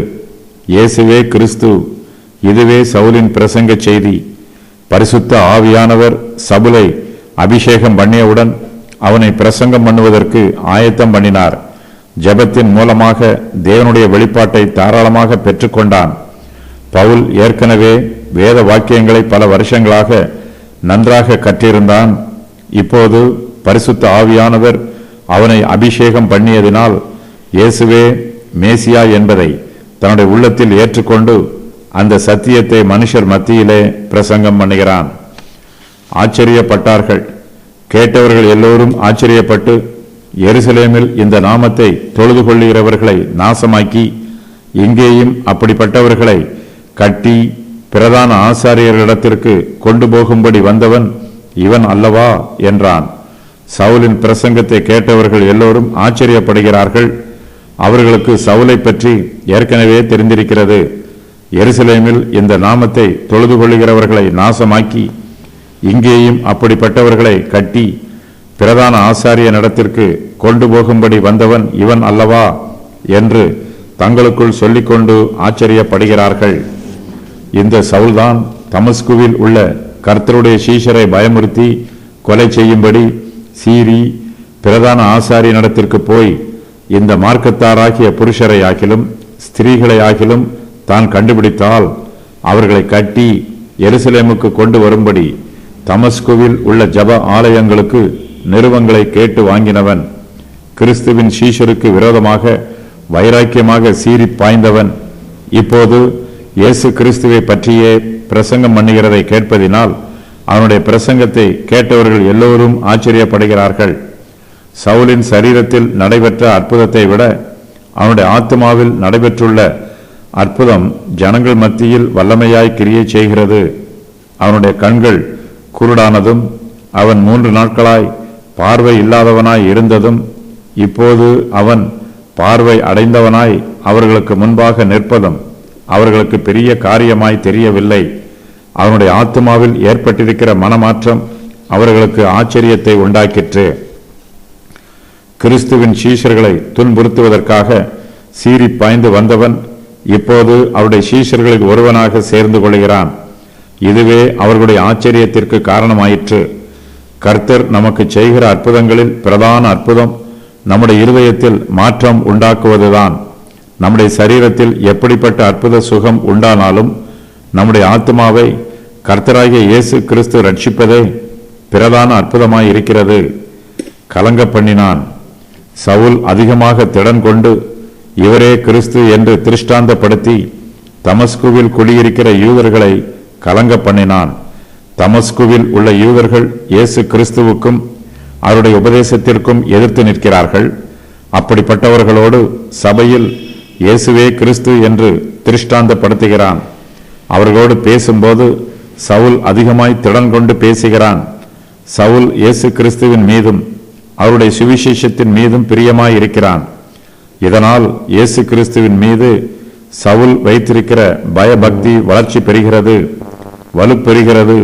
இயேசுவே கிறிஸ்து. இதுவே சவுலின் பிரசங்க செய்தி. பரிசுத்த ஆவியானவர் சவுலை அபிஷேகம் பண்ணியவுடன் அவனை பிரசங்கம் பண்ணுவதற்கு ஆயத்தம் பண்ணினார். ஜெபத்தின் மூலமாக தேவனுடைய வெளிப்பாட்டை தாராளமாக பெற்றுக்கொண்டான். பவுல் ஏற்கனவே வேத வாக்கியங்களை பல வருஷங்களாக நன்றாக கற்றிருந்தான். இப்போது பரிசுத்த ஆவியானவர் அவனை அபிஷேகம் பண்ணியதினால் இயேசுவே மேசியா என்பதை தன்னுடைய உள்ளத்தில் ஏற்றுக்கொண்டு அந்த சத்தியத்தை மனுஷர் மத்தியிலே பிரசங்கம் பண்ணுகிறான். ஆச்சரியப்பட்டார்கள். கேட்டவர்கள் எல்லோரும் ஆச்சரியப்பட்டு எருசலேமில் இந்த நாமத்தை தொழுது கொள்ளுகிறவர்களை நாசமாக்கி இங்கேயும் அப்படிப்பட்டவர்களை கட்டி பிரதான ஆசாரியர்களிடத்திற்கு கொண்டு போகும்படி வந்தவன் இவன் அல்லவா என்றான். சவுலின் பிரசங்கத்தை கேட்டவர்கள் எல்லோரும் ஆச்சரியப்படுகிறார்கள். அவர்களுக்கு சவுலை பற்றி ஏற்கனவே தெரிந்திருக்கிறது. எருசலேமில் இந்த நாமத்தை தொழுது கொள்ளுகிறவர்களை நாசமாக்கி இங்கேயும் அப்படிப்பட்டவர்களை கட்டி பிரதான ஆசாரிய நடத்திற்கு கொண்டு போகும்படி வந்தவன் இவன் அல்லவா என்று தங்களுக்குள் சொல்லிக்கொண்டு ஆச்சரியப்படுகிறார்கள். இந்த சவுல்தான் தமஸ்குவில் உள்ள கர்த்தருடைய சீஷரை பயமுறுத்தி கொலை செய்யும்படி சீரி பிரதான ஆசாரிய நடத்திற்கு போய் இந்த மார்க்கத்தாராகிய புருஷரை ஆகிலும் ஸ்திரீகளை ஆகிலும் தான் கண்டுபிடித்தால் அவர்களை கட்டி எருசலேமுக்கு கொண்டு வரும்படி தமஸ்குவில் உள்ள ஜப ஆலயங்களுக்கு நிறுவங்களை கேட்டு வாங்கினவன், கிறிஸ்துவின் சீஷருக்கு விரோதமாக வைராக்கியமாக சீறி பாய்ந்தவன், இப்போது இயேசு கிறிஸ்துவை பற்றியே பிரசங்கம் பண்ணுகிறதை கேட்பதினால் அவனுடைய பிரசங்கத்தை கேட்டவர்கள் எல்லோரும் ஆச்சரியப்படுகிறார்கள். சவுலின் சரீரத்தில் நடைபெற்ற அற்புதத்தை விட அவனுடைய ஆத்மாவில் நடைபெற்றுள்ள அற்புதம் ஜனங்கள் மத்தியில் வல்லமையாய் கிரியை செய்கிறது. அவனுடைய கண்கள் குருடானதும் அவன் 3 நாட்களாய் பார்வை இல்லாதவனாய் இருந்ததும் இப்போது அவன் பார்வை அடைந்தவனாய் அவர்களுக்கு முன்பாக நிற்பதும் அவர்களுக்கு பெரிய காரியமாய் தெரியவில்லை. அவனுடைய ஆத்மாவில் ஏற்பட்டிருக்கிற மனமாற்றம் அவர்களுக்கு ஆச்சரியத்தை உண்டாக்கிற்று. கிறிஸ்துவின் சீஷர்களை துன்புறுத்துவதற்காக சீறி பாய்ந்து வந்தவன் இப்போது அவருடைய சீஷர்களில் ஒருவனாக சேர்ந்து கொள்கிறான். இதுவே அவர்களுடைய ஆச்சரியத்திற்கு காரணமாயிற்று. கர்த்தர் நமக்கு செய்கிற அற்புதங்களில் பிரதான அற்புதம் நம்முடைய இருதயத்தில் மாற்றம் உண்டாக்குவதுதான். நம்முடைய சரீரத்தில் எப்படிப்பட்ட அற்புத சுகம் உண்டானாலும் நம்முடைய ஆத்மாவை கர்த்தராகிய இயேசு கிறிஸ்து ரட்சிப்பதே பிரதான அற்புதமாய் இருக்கிறது. கலங்க பண்ணினான். சவுல் அதிகமாக திடன் கொண்டு இவரே கிறிஸ்து என்று திருஷ்டாந்தப்படுத்தி தமஸ்குவில் குடியிருக்கிற யூதர்களை கலங்க பண்ணினான். தமஸ்குவில் உள்ள யூதர்கள் இயேசு கிறிஸ்துவுக்கும் அவருடைய உபதேசத்திற்கும் எதிர்த்து நிற்கிறார்கள். அப்படிப்பட்டவர்களோடு சபையில் இயேசுவே கிறிஸ்து என்று திருஷ்டாந்தப்படுத்துகிறான். அவர்களோடு பேசும்போது சவுல் அதிகமாய் திடன் கொண்டு பேசுகிறான். சவுல் இயேசு கிறிஸ்துவின் மீதும் அவருடைய சுவிசேஷத்தின் மீதும் பிரியமாய் இருக்கிறான். இதனால் இயேசு கிறிஸ்துவின் மீது சவுல் வைத்திருக்கிற பயபக்தி வளர்ச்சி பெறுகிறது, வலுப்பெறுகிறது.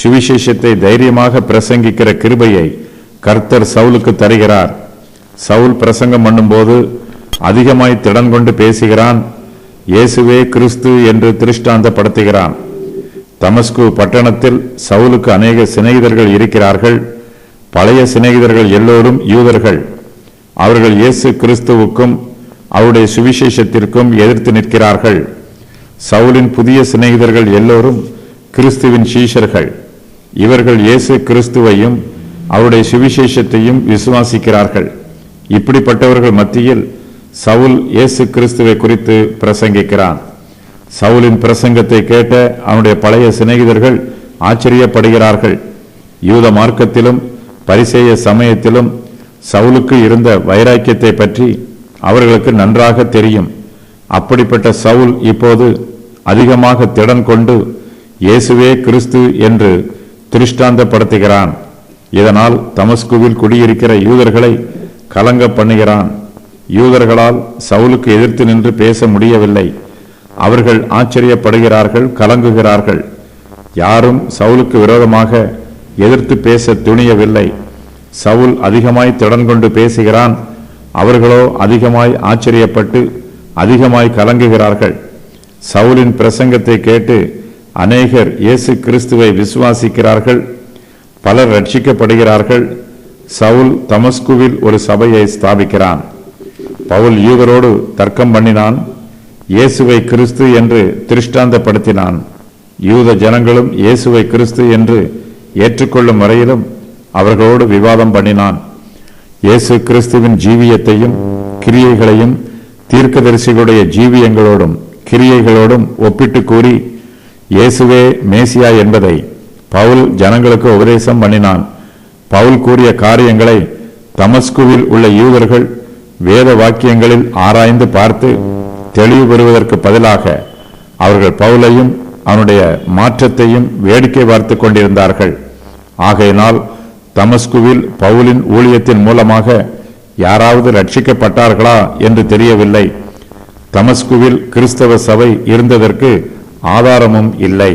சுவிசேஷத்தை தைரியமாக பிரசங்கிக்கிற கிருபையை கர்த்தர் சவுலுக்கு தருகிறார். சவுல் பிரசங்கம் பண்ணும்போது அதிகமாய் திடன் கொண்டு பேசுகிறான். இயேசுவே கிறிஸ்து என்று திருஷ்டாந்தப்படுத்துகிறான். தமஸ்கு பட்டணத்தில் சவுலுக்கு அநேக சிநேகிதர்கள் இருக்கிறார்கள். பழைய சிநேகிதர்கள் எல்லோரும் யூதர்கள். அவர்கள் இயேசு கிறிஸ்துவுக்கும் அவருடைய சுவிசேஷத்திற்கும் எதிர்த்து நிற்கிறார்கள். சவுலின் புதிய சிநேகிதர்கள் எல்லோரும் கிறிஸ்துவின் சீஷர்கள். இவர்கள் இயேசு கிறிஸ்துவையும் அவருடைய சுவிசேஷத்தையும் விசுவாசிக்கிறார்கள். இப்படிப்பட்டவர்கள் மத்தியில் சவுல் இயேசு கிறிஸ்துவை குறித்து பிரசங்கிக்கிறான். சவுலின் பிரசங்கத்தை கேட்ட அவனுடைய பழைய சிநேகிதர்கள் ஆச்சரியப்படுகிறார்கள். யூத மார்க்கத்திலும் பரிசேய சமயத்திலும் சவுலுக்கு இருந்த வைராக்கியத்தை பற்றி அவர்களுக்கு நன்றாக தெரியும். அப்படிப்பட்ட சவுல் இப்போது அதிகமாக திடன் கொண்டு இயேசுவே கிறிஸ்து என்று திருஷ்டாந்தப்படுத்துகிறான். இதனால் தமஸ்குவில் குடியிருக்கிற யூதர்களை கலங்க பண்ணுகிறான். யூதர்களால் சவுலுக்கு எதிர்த்து நின்று பேச முடியவில்லை. அவர்கள் ஆச்சரியப்படுகிறார்கள், கலங்குகிறார்கள். யாரும் சவுலுக்கு விரோதமாக எதிர்த்து பேச துணியவில்லை. சவுல் அதிகமாய் திடன் கொண்டு பேசுகிறான். அவர்களோ அதிகமாய் ஆச்சரியப்பட்டு அதிகமாய் கலங்குகிறார்கள். சவுலின் பிரசங்கத்தை கேட்டு அநேகர் இயேசு கிறிஸ்துவை விசுவாசிக்கிறார்கள். பலர் ரட்சிக்கப்படுகிறார்கள். சவுல் தமஸ்குவில் ஒரு சபையை ஸ்தாபிக்கிறான். பவுல் யூதரோடு தர்க்கம் பண்ணினான். இயேசுவை கிறிஸ்து என்று திருஷ்டாந்தப்படுத்தினான். யூத ஜனங்களும் இயேசுவை கிறிஸ்து என்று ஏற்றுக்கொள்ளும் வரையிலும் அவர்களோடு விவாதம் பண்ணினான். இயேசு கிறிஸ்துவின் ஜீவியத்தையும் கிரியைகளையும் தீர்க்கதரிசிகளுடைய ஜீவியங்களோடும் கிரியைகளோடும் ஒப்பிட்டு கூறி இயேசுவே மேசியா என்பதை பவுல் ஜனங்களுக்கு உபதேசம் பண்ணினான். பவுல் கூறிய காரியங்களை தமஸ்குவில் உள்ள யூதர்கள் வேத வாக்கியங்களில் ஆராய்ந்து பார்த்து தெளிவு பெறுவதற்கு பதிலாக அவர்கள் பவுலையும் அவனுடைய மாற்றத்தையும் வேடிக்கை பார்த்து கொண்டிருந்தார்கள். ஆகையினால் தமஸ்குவில் பவுலின் ஊழியத்தின் மூலமாக யாராவது ரட்சிக்கப்பட்டார்களா என்று தெரியவில்லை. தமஸ்குவில் கிறிஸ்தவ சபை இருந்ததற்கு ஆதாரமும் இல்லை.